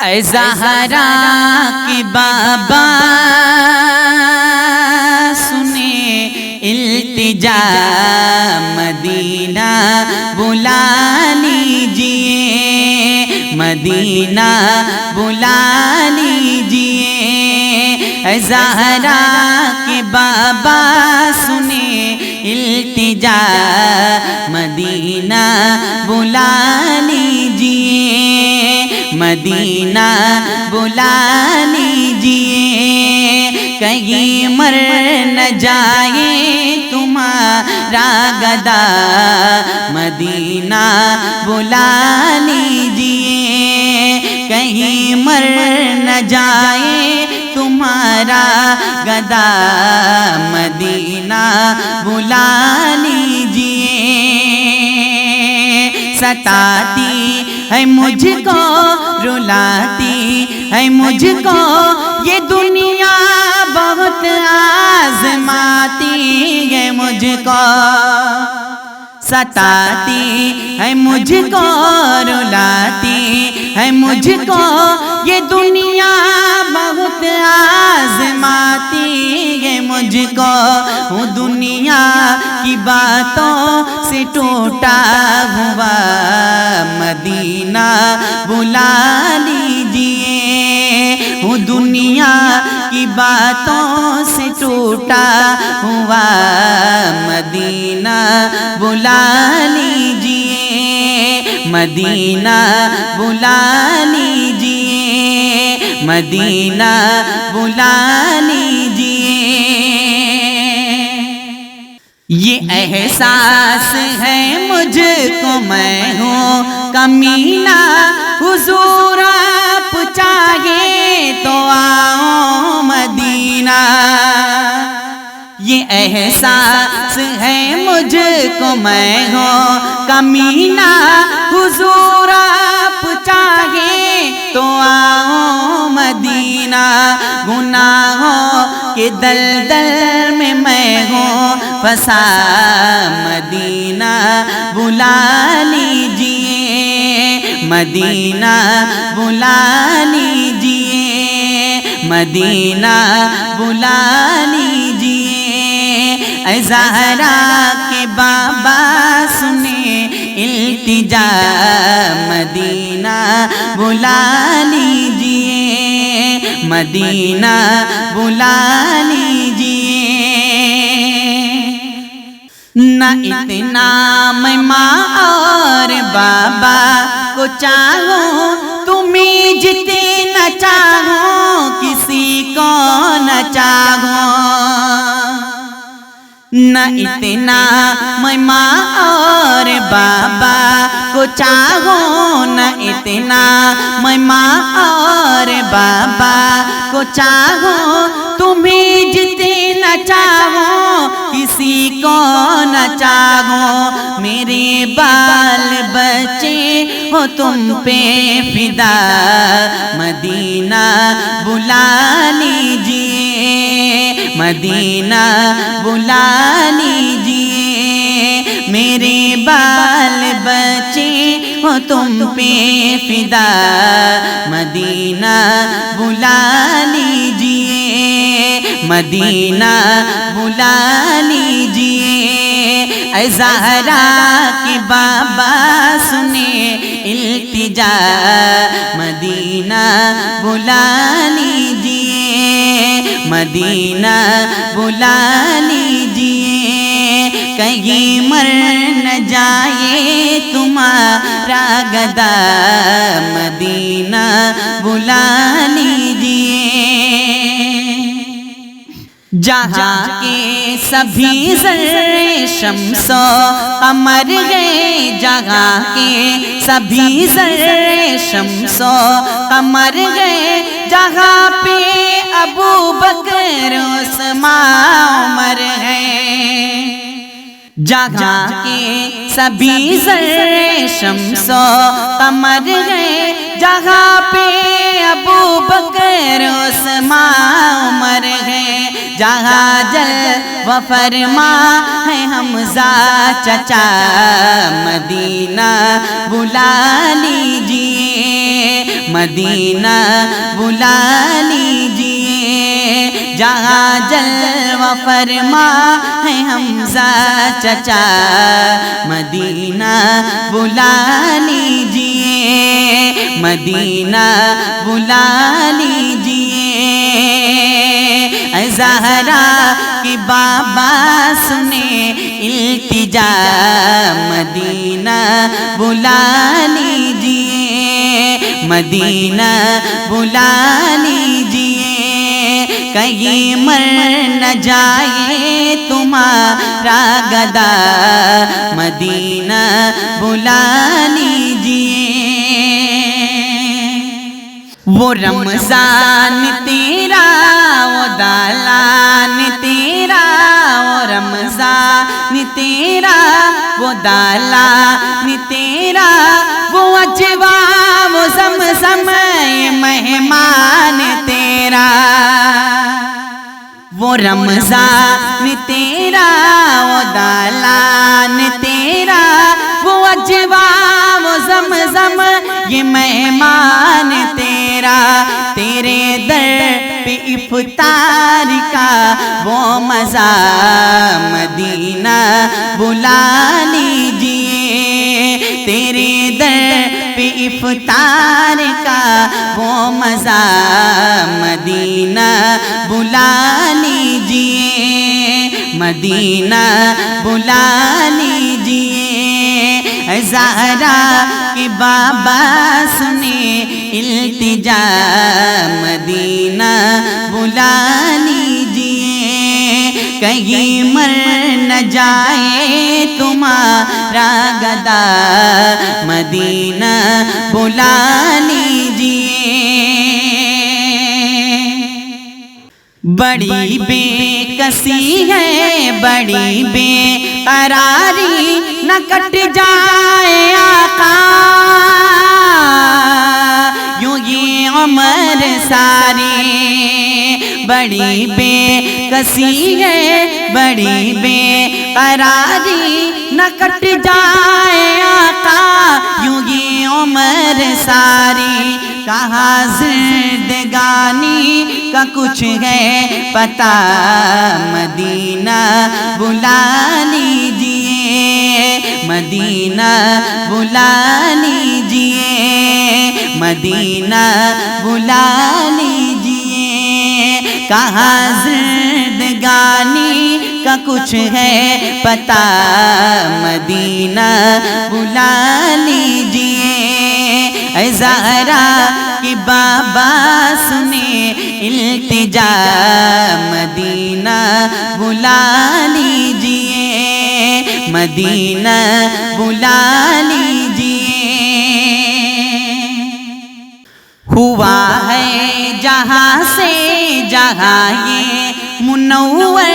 اے زہرا کے بابا سنے التجا مدینہ بلا لیجئے، مدینہ بلا لیجئے۔ اے زہرا کے بابا سنے التجا مدینہ بلا لیجئے، مدینہ بلا لیجئے۔ کہیں مر نہ جائے تمہارا گدا، مدینہ بلا لیجئے۔ کہیں مر نہ جائے تمہارا گدا، مدینہ بلا لیجئے۔ ستاتی ہے مجھ کو، رلاتی ہے مجھ کو یہ دنیا، بہت آزماتی ہے مجھ کو۔ ستاتی ہے مجھ کو، رلاتی ہے مجھ کو یہ دنیا، بہت آزماتی ہے مجھ کو۔ ہوں دنیا کی باتوں سے ٹوٹا ہوا، مدینہ بلا لیجئے۔ ہوں دنیا کی باتوں سے ٹوٹا ہوا، مدینہ بلا لیجئے، مدینہ بلا لیجئے، مدینہ بلا لیجئے۔ یہ احساس ہے مجھ کو میں ہوں کمینہ، حضور آپ چاہے تو آؤ مدینہ۔ یہ احساس ہے مجھ کو میں ہوں کمینہ، حضور آپ چاہے تو آؤ مدینہ۔ گناہوں کے دلدل میں میں ہوں پھنسا، مدینہ بلا لیجئے، مدینہ بلا لیجئے، مدینہ بلا لیجئے۔ اے زہرا کے بابا سنے التجا، مدینہ بلا لیجئے، مدینہ بلا لیجئے۔ نہ اتنا میں ماں اور بابا کو چاہوں، تمہیں جتنے نہ چاہوں کسی کو نہ چاہوں۔ نہ اتنا میں ماں اور بابا کو چاہوں، نہ اتنا میں ماں اور بابا کو چاہوں، تمہیں جتنے نہ چاہوں کسی کو نہ چاہوں۔ میرے بال بچے ہو تم پہ فدا، مدینہ بلا لیجئے، مدینہ بلا لیجئے۔ میرے بال بچے ہو تم پہ فدا، مدینہ بلا لیجئے، مدینہ بلا لیجئے۔ اے زہرا کے بابا سنے التجا، مدینہ بلا لیجئے، مدینہ بلا لیجئے۔ کہیں مر نہ جائے تمہارا گدا، مدینہ بلا لیجئے۔ جہاں کے سبھی ذرے شمس و قمر گئے، جہاں کے سبھی ذرے شمس و قمر گئے، جہاں پہ ابو بکر عثمان عمر ہیں۔ جہاں کے سبھی ذرے شمس و قمر گئے، جہاں پہ ابو بکر عثمان عمر ہیں۔ جہاں جل و فرما ہے حمزہ چچا، مدینہ بلا لیجئے، مدینہ بلا لیجئے، جہاں جلوہ فرما ہے حمزہ چچا، مدینہ بلا لیجئے، مدینہ بلا لیجئے۔ زہرا کہ بابا سنے التجا، مدینہ بلا لیجئے، مدینہ بلا لیجئے، کہیں مر نہ جائے تمہارا گدا، مدینہ بلا لیجئے۔ وہ رمضان تیرا، وہ دالان تیرا، وہ رمضان تیرا، وہ دالان تیرا، وہ اجوا وہ زمزم مہمان تیرا، وہ رمضان تیرا، وہ دالان تیرا، وہ اجوا وہ زمزم یہ مہمان تیرا، تیرے در پہ افطار کا وہ مزہ، مدینہ بلا لیجئے، تیرے در پہ افطار کا وہ مزہ، مدینہ بلا لیجئے، مدینہ بلا لیجئے۔ زہرا کہ بابا سنے التجا، مدینہ بلا لیجئے، کہیں مر نہ جائے تمہارا گدا، مدینہ بلا لیجئے۔ بڑی بے کسی ہے، بڑی بے قراری، نہ کٹ جائے آقا یوں یہ عمر ساری، بڑی بے کسی ہے، بڑی بے قراری، نہ کٹ جائے آقا یوں یہ عمر ساری، کہاں زندگانی کا کچھ ہے پتہ، مدینہ بلا لیجئے، مدینہ بلا لیجئے، مدینہ بلا لیجئے، کہاں زندگانی کا کچھ ہے پتہ، مدینہ بلا لیجئے۔ اے زہرا کہ بابا سنے التجا، مدینہ بلا لیجئے، مدینہ بلا لیجئے۔ ہوا ہے جہاں سے جہاں یہ منور،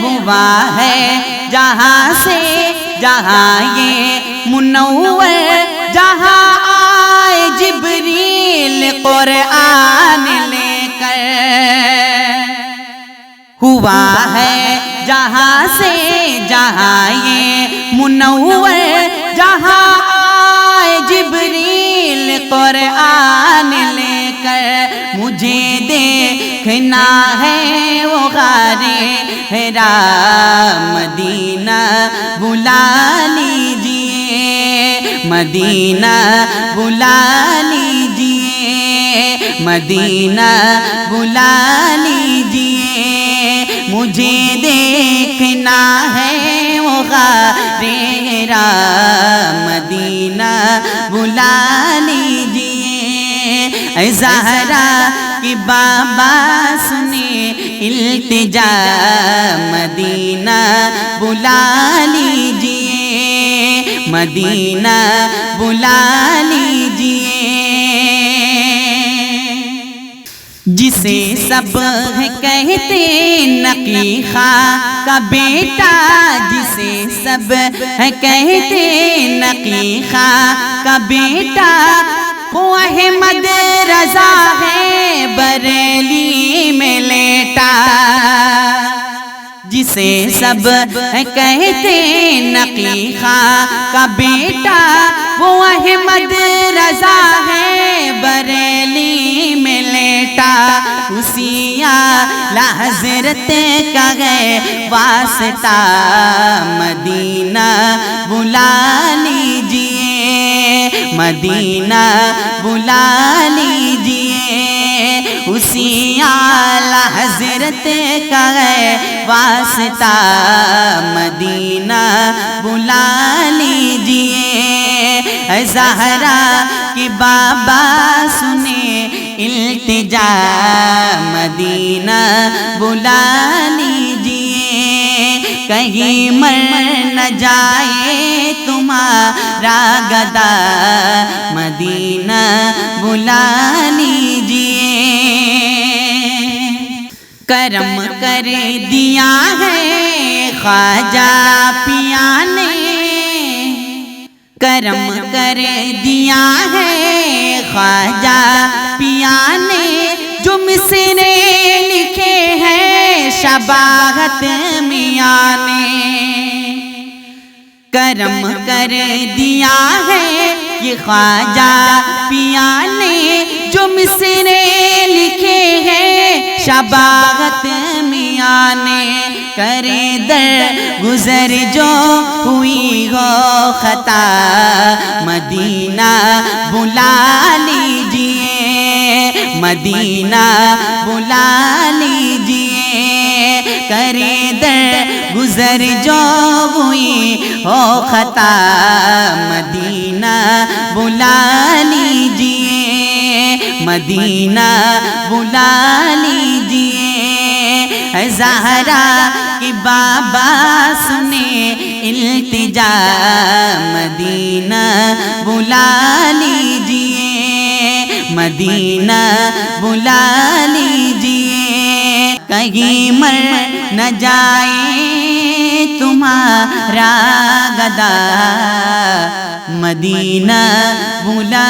ہوا ہے جہاں سے جہاں یہ منور، جہاں آئے جبریل قرآن لے کر، ہوا ہے جہاں سے جہاں یہ منور، جہاں آئے جبریل قرآن لے کر، مجھے دیکھنا ہے وہ غار حرا، مدینہ بلا لیجئے، مدینہ بلا لیجئے، مدینہ بلا لیجئے، مجھے دیکھنا ہے وہ غار حرا، مدینہ بلا لیجئے۔ اے زہرا کہ بابا سنے التجا، مدینہ بلا لیجئے، مدینہ بلا لیجئے۔ جسے سب کہتے نقی خاں کا بیٹا، جسے سب کہتے نقی خاں کا بیٹا، وہ احمد رضا ہے بریلی میں لیٹا، جسے جسے سب کہتے نقی خاں کا بیٹا، وہ احمد رضا ہے بریلی میں لیٹا، اسی اعلیٰ حضرت کا ہے واسطہ، مدینہ بلا لیجئے، مدینہ بلا لیجئے، اسی اعلیٰ حضرت کا ہے واسطہ، مدینہ بلا لیجئے، زہرا کہ بابا سنے التجا، مدینہ بلا لیجئے، کہیں مر نہ جائے تمہارا گدا، مدینہ بلا لیجئے، کرم کر دیا ہے خواجہ پیا نے، کرم کر دیا ہے خواجہ پیا نے، جو مصرے لکھے ہیں شباہت میاں نے، کرم کر دیا ہے یہ خواجہ پیا نے، جو مصرے لکھے ہیں شباہت میاں نے، کرے در گزر جو ہوئی ہو خطا، مدینہ بلا لیجئے، مدینہ بلا لیجئے، کرے در گزر جو ہوئی ہو خطا، مدینہ بلا لیجئے، مدینہ بلا لیجئے، زہرا کہ بابا سنے التجا، مدینہ بلا لیجئے، مدینہ بلا لیجئے، کہیں مر نہ جائے تمہارا گدا، مدینہ بلا